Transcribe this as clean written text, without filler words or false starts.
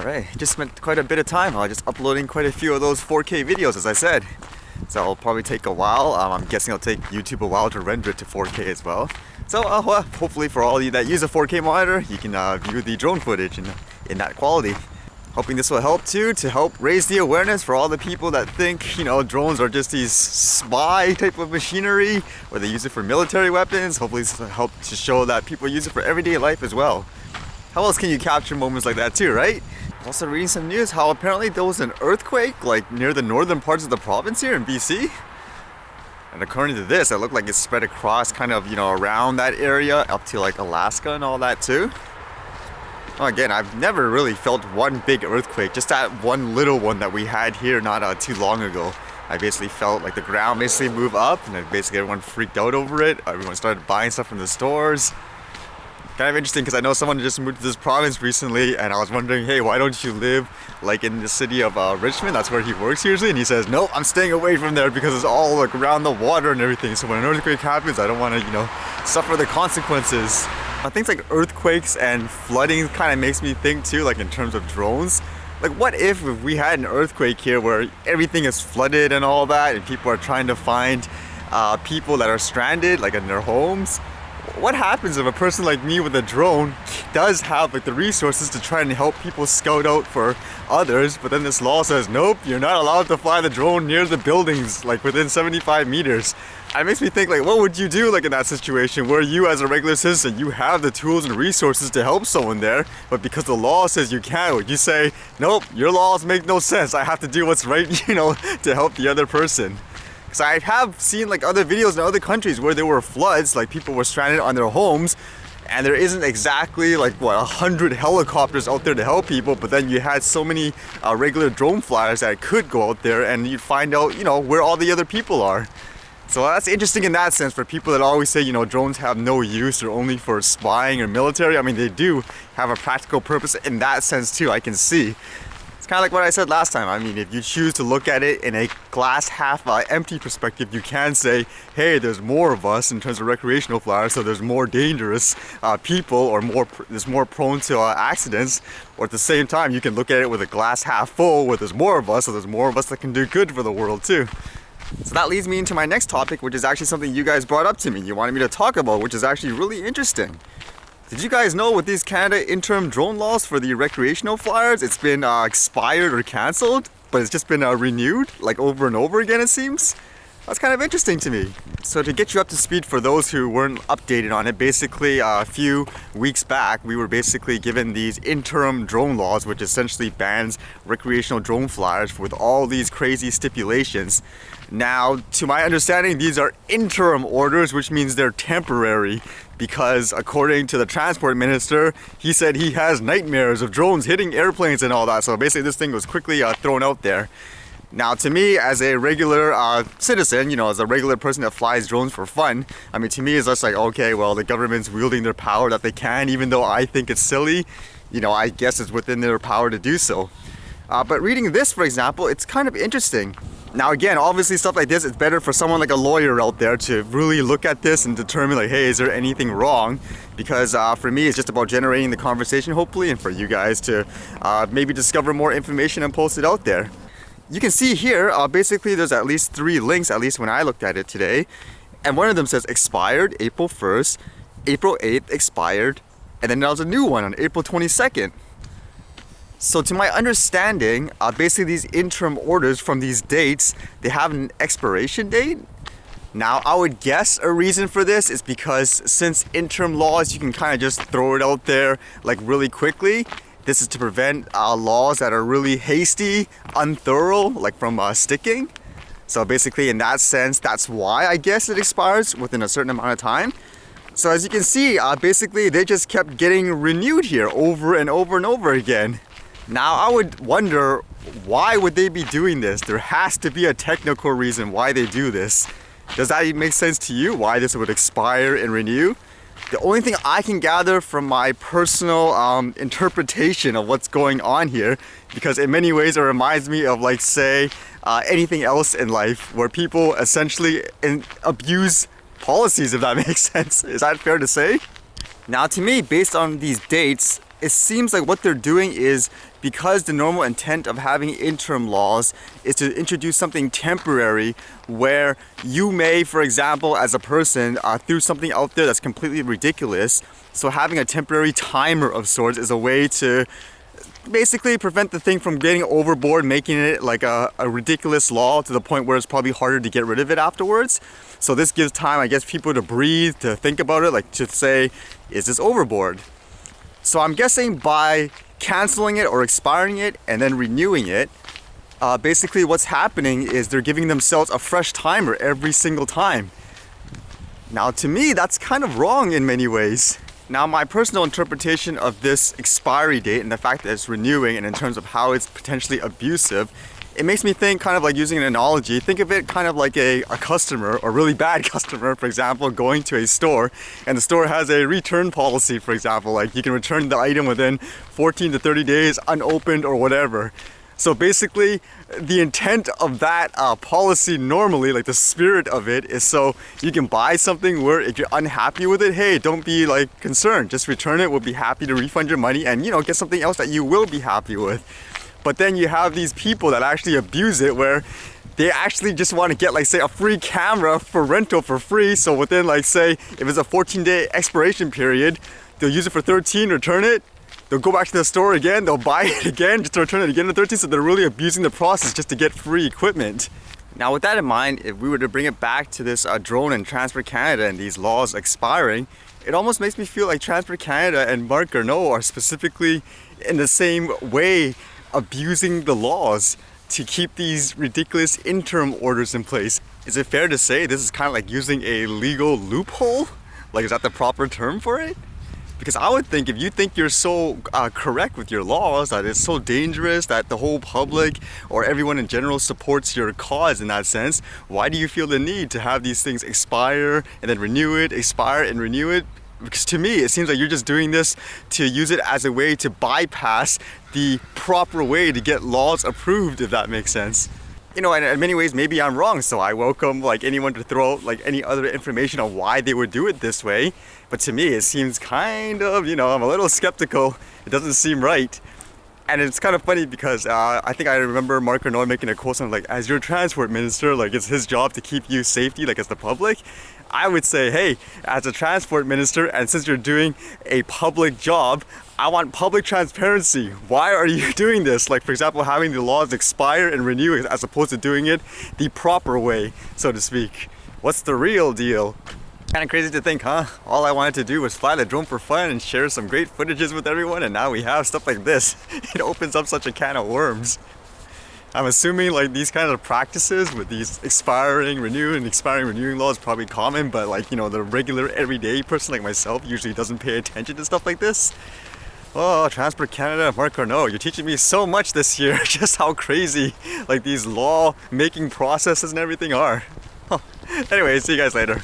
Alright, just spent quite a bit of time just uploading quite a few of those 4K videos, as I said. So it'll probably take a while. I'm guessing it'll take YouTube a while to render it to 4K as well. So well, hopefully for all of you that use a 4K monitor, you can view the drone footage in that quality. Hoping this will help too, to help raise the awareness for all the people that think, you know, drones are just these spy type of machinery, or they use it for military weapons. Hopefully this will help to show that people use it for everyday life as well. How else can you capture moments like that too, right? Also reading some news how apparently there was an earthquake like near the northern parts of the province here in BC. And according to this, it looked like it spread across kind of, you know, around that area up to like Alaska and all that too. Well, again, I've never really felt one big earthquake, just that one little one that we had here not too long ago. I basically felt like the ground basically moved up, and then basically everyone freaked out over it. Everyone started buying stuff from the stores. Kind of interesting because I know someone just moved to this province recently, and I was wondering, hey, why don't you live like in the city of Richmond? That's where he works usually, and he says, nope, I'm staying away from there because it's all like around the water and everything. So when an earthquake happens, I don't want to, you know, suffer the consequences. Things like earthquakes and flooding kind of makes me think too, like in terms of drones. Like what if we had an earthquake here where everything is flooded and all that, and people are trying to find people that are stranded like in their homes? What happens if a person like me with a drone does have like the resources to try and help people scout out for others, but then this law says, nope, you're not allowed to fly the drone near the buildings, like within 75 meters. It makes me think, like, what would you do like in that situation where you as a regular citizen, you have the tools and resources to help someone there, but because the law says you can't, would you say, nope, your laws make no sense, I have to do what's right, you know, to help the other person? Because I have seen like other videos in other countries where there were floods, like people were stranded on their homes, and there isn't exactly like what 100 helicopters out there to help people, but then you had so many regular drone flyers that could go out there and you'd find out, you know, where all the other people are. So that's interesting in that sense for people that always say, you know, drones have no use or only for spying or military. I mean, they do have a practical purpose in that sense too, I can see. Kind of like what I said last time. I mean, if you choose to look at it in a glass half empty perspective, you can say, hey, there's more of us in terms of recreational flyers, so there's more dangerous people, or there's more prone to accidents. Or at the same time, you can look at it with a glass half full, where there's more of us, so there's more of us that can do good for the world too. So that leads me into my next topic, which is actually something you guys brought up to me. You wanted me to talk about, which is actually really interesting. Did you guys know with these Canada interim drone laws for the recreational flyers, it's been expired or cancelled, but it's just been renewed like over and over again, it seems? That's kind of interesting to me. So to get you up to speed for those who weren't updated on it, basically a few weeks back we were basically given these interim drone laws, which essentially bans recreational drone flyers with all these crazy stipulations. Now, to my understanding, these are interim orders, which means they're temporary, because according to the transport minister, he said he has nightmares of drones hitting airplanes and all that. So basically this thing was quickly thrown out there. Now to me, as a regular citizen, you know, as a regular person that flies drones for fun, I mean, to me it's just like, okay, well, the government's wielding their power that they can, even though I think it's silly, you know, I guess it's within their power to do so. But reading this, for example, it's kind of interesting. Now again, obviously stuff like this, it's better for someone like a lawyer out there to really look at this and determine like, hey, is there anything wrong? Because for me, it's just about generating the conversation, hopefully, and for you guys to maybe discover more information and post it out there. You can see here, basically there's at least 3 links, at least when I looked at it today. And one of them says expired April 1st, April 8th expired, and then there's a new one on April 22nd. So to my understanding, basically these interim orders from these dates, they have an expiration date. Now I would guess a reason for this is because since interim laws, you can kind of just throw it out there like really quickly. This is to prevent laws that are really hasty, unthorough, like from sticking. So basically in that sense, that's why I guess it expires within a certain amount of time. So as you can see, basically they just kept getting renewed here over and over and over again. Now I would wonder, why would they be doing this? There has to be a technical reason why they do this. Does that make sense to you, why this would expire and renew? The only thing I can gather from my personal interpretation of what's going on here, because in many ways it reminds me of, like, say, anything else in life where people essentially abuse policies, if that makes sense. Is that fair to say? Now to me, based on these dates, it seems like what they're doing is, because the normal intent of having interim laws is to introduce something temporary where you may, for example, as a person, threw something out there that's completely ridiculous. So having a temporary timer of sorts is a way to basically prevent the thing from getting overboard, making it like a ridiculous law to the point where it's probably harder to get rid of it afterwards. So this gives time, I guess, people to breathe, to think about it, like to say, is this overboard? So I'm guessing by canceling it or expiring it and then renewing it, basically what's happening is they're giving themselves a fresh timer every single time. Now to me, that's kind of wrong in many ways. Now my personal interpretation of this expiry date and the fact that it's renewing, and in terms of how it's potentially abusive, it makes me think, kind of like using an analogy, think of it kind of like a customer, or really bad customer, for example, going to a store, and the store has a return policy, for example, like you can return the item within 14 to 30 days unopened or whatever. So basically, the intent of that policy normally, like the spirit of it, is so you can buy something where if you're unhappy with it, hey, don't be like concerned, just return it, we'll be happy to refund your money and, you know, get something else that you will be happy with. But then you have these people that actually abuse it, where they actually just want to get, like, say, a free camera for rental for free. So within, like, say, if it's a 14-day expiration period, they'll use it for 13, return it. They'll go back to the store again, they'll buy it again just to return it again at 13. So they're really abusing the process just to get free equipment. Now with that in mind, if we were to bring it back to this drone and Transport Canada and these laws expiring, it almost makes me feel like Transport Canada and Marc Garneau are specifically in the same way abusing the laws to keep these ridiculous interim orders in place. Is it fair to say this is kind of like using a legal loophole? Like, is that the proper term for it? Because I would think if you think you're so correct with your laws, that it's so dangerous, that the whole public or everyone in general supports your cause in that sense, why do you feel the need to have these things expire and then renew it, expire and renew it? Because to me, it seems like you're just doing this to use it as a way to bypass the proper way to get laws approved, if that makes sense. You know, and in many ways, maybe I'm wrong, so I welcome like anyone to throw out like any other information on why they would do it this way. But to me, it seems kind of, you know, I'm a little skeptical. It doesn't seem right. And it's kind of funny because I think I remember Marc Garneau making a quote something like, as your transport minister, like it's his job to keep you safety, like as the public. I would say, hey, as a transport minister, and since you're doing a public job, I want public transparency. Why are you doing this? Like, for example, having the laws expire and renew as opposed to doing it the proper way, so to speak. What's the real deal? Kind of crazy to think, huh? All I wanted to do was fly the drone for fun and share some great footages with everyone, and now we have stuff like this. It opens up such a can of worms. I'm assuming like these kind of practices with these expiring, renewing laws is probably common, but like, you know, the regular everyday person like myself usually doesn't pay attention to stuff like this. Oh, Transport Canada, Marc Garneau, you're teaching me so much this year, just how crazy like these law making processes and everything are. Anyway, see you guys later.